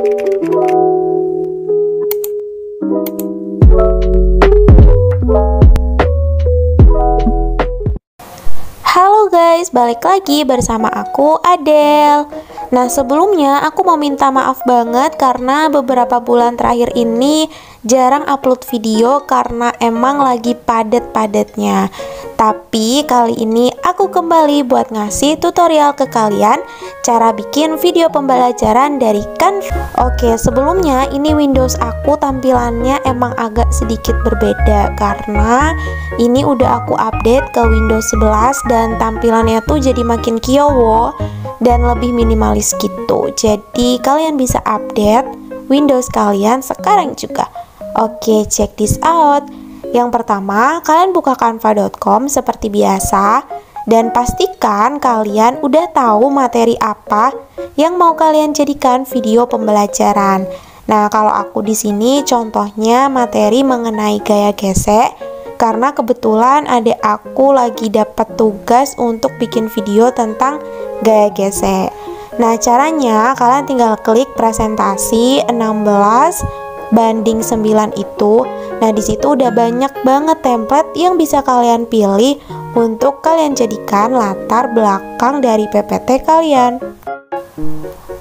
Halo guys, balik lagi bersama aku Adele. Nah, sebelumnya aku mau minta maaf banget karena beberapa bulan terakhir ini jarang upload video karena emang lagi padet-padetnya. Tapi kali ini aku kembali buat ngasih tutorial ke kalian cara bikin video pembelajaran dari Canva. Oke, sebelumnya ini Windows aku tampilannya emang agak sedikit berbeda karena ini udah aku update ke Windows 11 dan tampilannya tuh jadi makin kiowo dan lebih minimalis gitu. Jadi kalian bisa update Windows kalian sekarang juga. Oke, check this out. Yang pertama, kalian buka canva.com seperti biasa dan pastikan kalian udah tahu materi apa yang mau kalian jadikan video pembelajaran. Nah, kalau aku di sini contohnya materi mengenai gaya gesek karena kebetulan adik aku lagi dapat tugas untuk bikin video tentang gaya gesek. Nah, caranya kalian tinggal klik presentasi 16:9 itu. Nah, di situ udah banyak banget template yang bisa kalian pilih untuk kalian jadikan latar belakang dari PPT kalian.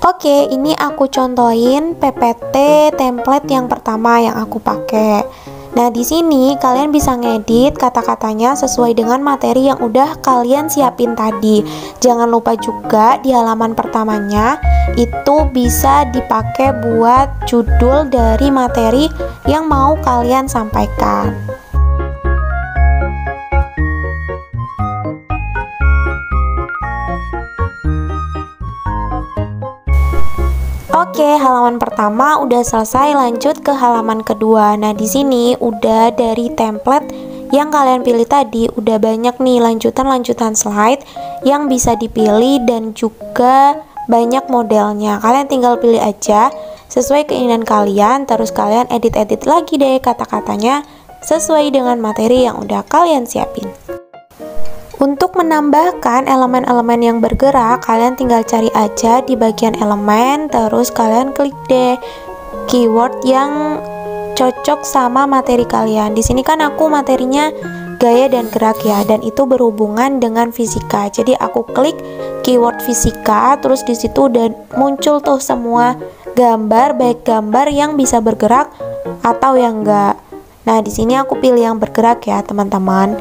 Oke, ini aku contohin PPT template yang pertama yang aku pakai. Nah, di sini kalian bisa ngedit kata-katanya sesuai dengan materi yang udah kalian siapin tadi. Jangan lupa juga di halaman pertamanya itu bisa dipakai buat judul dari materi yang mau kalian sampaikan. Oke, halaman pertama udah selesai, lanjut ke halaman kedua. Nah, di sini udah dari template yang kalian pilih tadi, udah banyak nih lanjutan-lanjutan slide yang bisa dipilih dan juga banyak modelnya. Kalian tinggal pilih aja sesuai keinginan kalian, terus kalian edit-edit lagi deh kata-katanya sesuai dengan materi yang udah kalian siapin. Untuk menambahkan elemen-elemen yang bergerak, kalian tinggal cari aja di bagian elemen, terus kalian klik deh keyword yang cocok sama materi kalian. Di sini kan aku materinya gaya dan gerak ya, dan itu berhubungan dengan fisika. Jadi aku klik keyword fisika, terus di situ udah muncul tuh semua gambar, baik gambar yang bisa bergerak atau yang enggak. Nah, di sini aku pilih yang bergerak ya, teman-teman.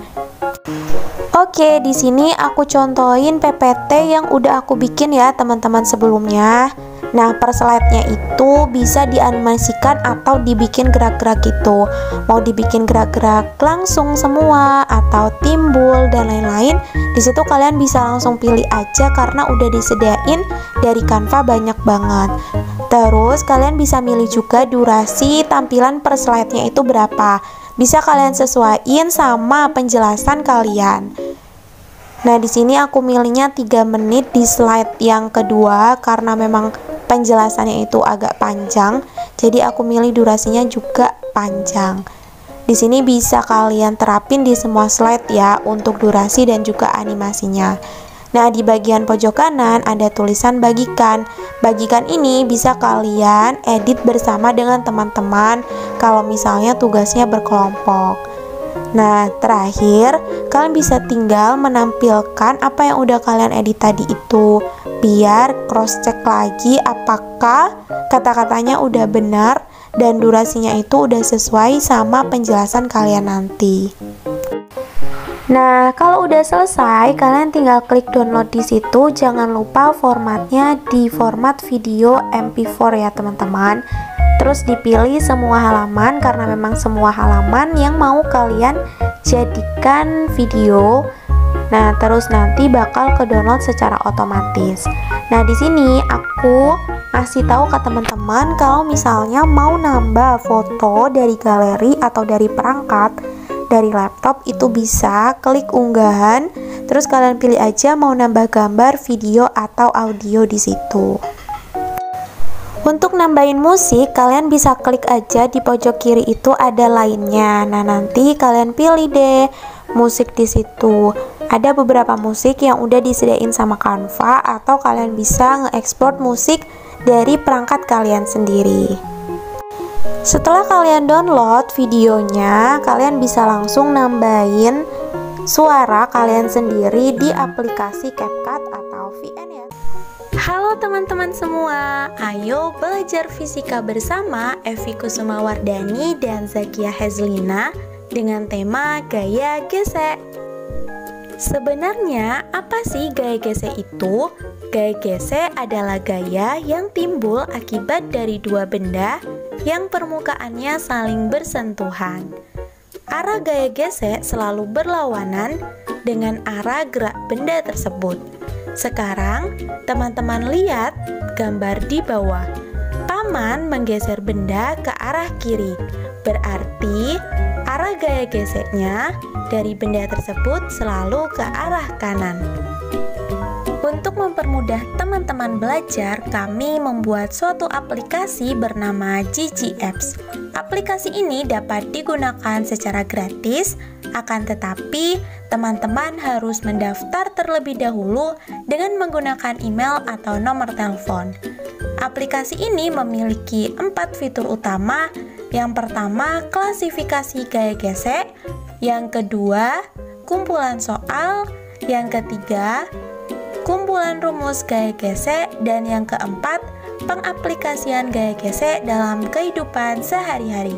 Oke, di sini aku contohin PPT yang udah aku bikin ya teman-teman sebelumnya. Nah, per slide-nya itu bisa dianimasikan atau dibikin gerak-gerak gitu. Mau dibikin gerak-gerak langsung semua atau timbul dan lain-lain. Di situ kalian bisa langsung pilih aja karena udah disediain dari Canva banyak banget. Terus kalian bisa milih juga durasi tampilan per slide-nya itu berapa. Bisa kalian sesuaiin sama penjelasan kalian. Nah, di sini aku milihnya 3 menit di slide yang kedua karena memang penjelasannya itu agak panjang. Jadi aku milih durasinya juga panjang. Di sini bisa kalian terapin di semua slide ya untuk durasi dan juga animasinya. Nah, di bagian pojok kanan ada tulisan bagikan. Bagikan ini bisa kalian edit bersama dengan teman-teman kalau misalnya tugasnya berkelompok. Nah, terakhir kalian bisa tinggal menampilkan apa yang udah kalian edit tadi itu, biar cross check lagi apakah kata-katanya udah benar dan durasinya itu udah sesuai sama penjelasan kalian nanti. Nah, kalau udah selesai, kalian tinggal klik download di situ. Jangan lupa formatnya di format video MP4 ya, teman-teman. Terus dipilih semua halaman karena memang semua halaman yang mau kalian jadikan video. Nah, terus nanti bakal ke download secara otomatis. Nah, di sini aku ngasih tahu ke teman-teman kalau misalnya mau nambah foto dari galeri atau dari perangkat dari laptop itu bisa klik unggahan, terus kalian pilih aja mau nambah gambar, video atau audio di situ. Untuk nambahin musik, kalian bisa klik aja di pojok kiri itu ada lainnya. Nah, nanti kalian pilih deh musik di situ. Ada beberapa musik yang udah disediain sama Canva atau kalian bisa nge-export musik dari perangkat kalian sendiri. Setelah kalian download videonya, kalian bisa langsung nambahin suara kalian sendiri di aplikasi CapCut atau VN ya. Halo teman-teman semua, ayo belajar fisika bersama Evi Kusumawardani dan Zakia Hezlina dengan tema gaya gesek. Sebenarnya apa sih gaya gesek itu? Gaya gesek adalah gaya yang timbul akibat dari dua benda yang permukaannya saling bersentuhan. Arah gaya gesek selalu berlawanan dengan arah gerak benda tersebut. Sekarang, teman-teman lihat gambar di bawah. Paman menggeser benda ke arah kiri. Berarti arah gaya geseknya dari benda tersebut selalu ke arah kanan. Untuk mempermudah teman-teman belajar, kami membuat suatu aplikasi bernama GG Apps. Aplikasi ini dapat digunakan secara gratis, akan tetapi teman-teman harus mendaftar terlebih dahulu dengan menggunakan email atau nomor telepon. Aplikasi ini memiliki 4 fitur utama. Yang pertama, klasifikasi gaya gesek. Yang kedua, kumpulan soal. Yang ketiga, kumpulan rumus gaya gesek. Dan yang keempat, pengaplikasian gaya gesek dalam kehidupan sehari-hari.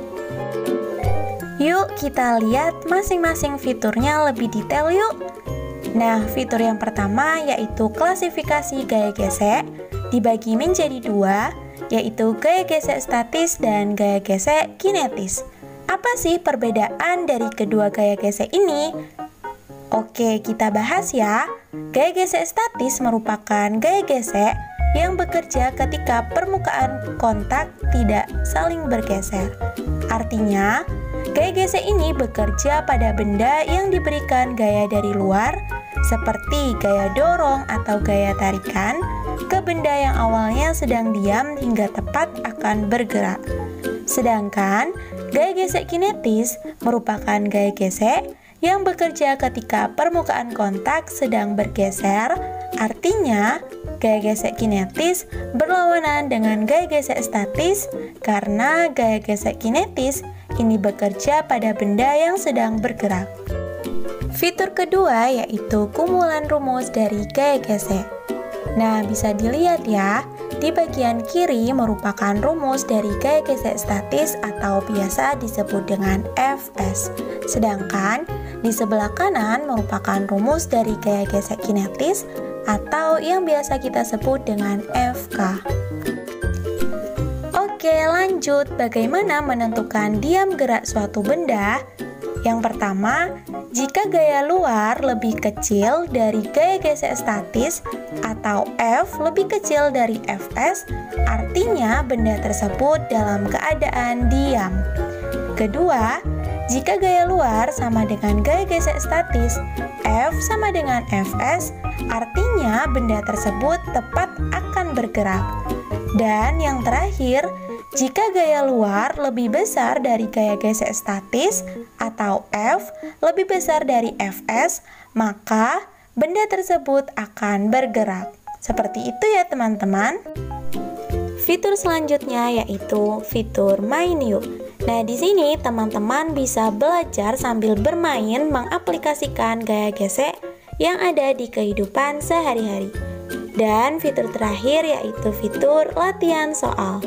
Yuk kita lihat masing-masing fiturnya lebih detail yuk. Nah, fitur yang pertama yaitu klasifikasi gaya gesek dibagi menjadi dua, yaitu gaya gesek statis dan gaya gesek kinetis. Apa sih perbedaan dari kedua gaya gesek ini? Oke, kita bahas ya. Gaya gesek statis merupakan gaya gesek yang bekerja ketika permukaan kontak tidak saling bergeser. Artinya, gaya gesek ini bekerja pada benda yang diberikan gaya dari luar, seperti gaya dorong atau gaya tarikan, ke benda yang awalnya sedang diam hingga tepat akan bergerak. Sedangkan, gaya gesek kinetis merupakan gaya gesek yang bekerja ketika permukaan kontak sedang bergeser. Artinya, gaya gesek kinetis berlawanan dengan gaya gesek statis karena gaya gesek kinetis ini bekerja pada benda yang sedang bergerak. Fitur kedua yaitu kumpulan rumus dari gaya gesek. Nah, bisa dilihat ya, di bagian kiri merupakan rumus dari gaya gesek statis atau biasa disebut dengan Fs. Sedangkan di sebelah kanan merupakan rumus dari gaya gesek kinetis atau yang biasa kita sebut dengan Fk. Oke, lanjut. Bagaimana menentukan diam gerak suatu benda? Yang pertama, jika gaya luar lebih kecil dari gaya gesek statis atau F lebih kecil dari Fs, artinya benda tersebut dalam keadaan diam. Kedua, jika gaya luar sama dengan gaya gesek statis, F sama dengan Fs, artinya benda tersebut tepat akan bergerak. Dan yang terakhir, jika gaya luar lebih besar dari gaya gesek statis atau F lebih besar dari Fs, maka benda tersebut akan bergerak. Seperti itu ya teman-teman. Fitur selanjutnya yaitu fitur main yuk. Nah, di sini teman-teman bisa belajar sambil bermain mengaplikasikan gaya gesek yang ada di kehidupan sehari-hari. Dan fitur terakhir yaitu fitur latihan soal.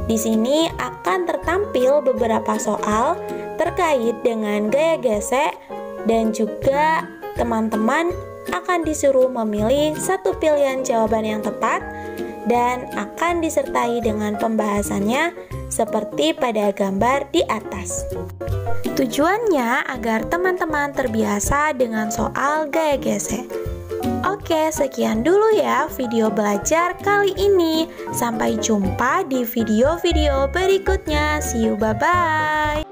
Di sini akan tertampil beberapa soal terkait dengan gaya gesek dan juga teman-teman akan disuruh memilih satu pilihan jawaban yang tepat dan akan disertai dengan pembahasannya seperti pada gambar di atas. Tujuannya agar teman-teman terbiasa dengan soal gaya gesek. Oke, sekian dulu ya video belajar kali ini. Sampai jumpa di video-video berikutnya. See you, bye-bye.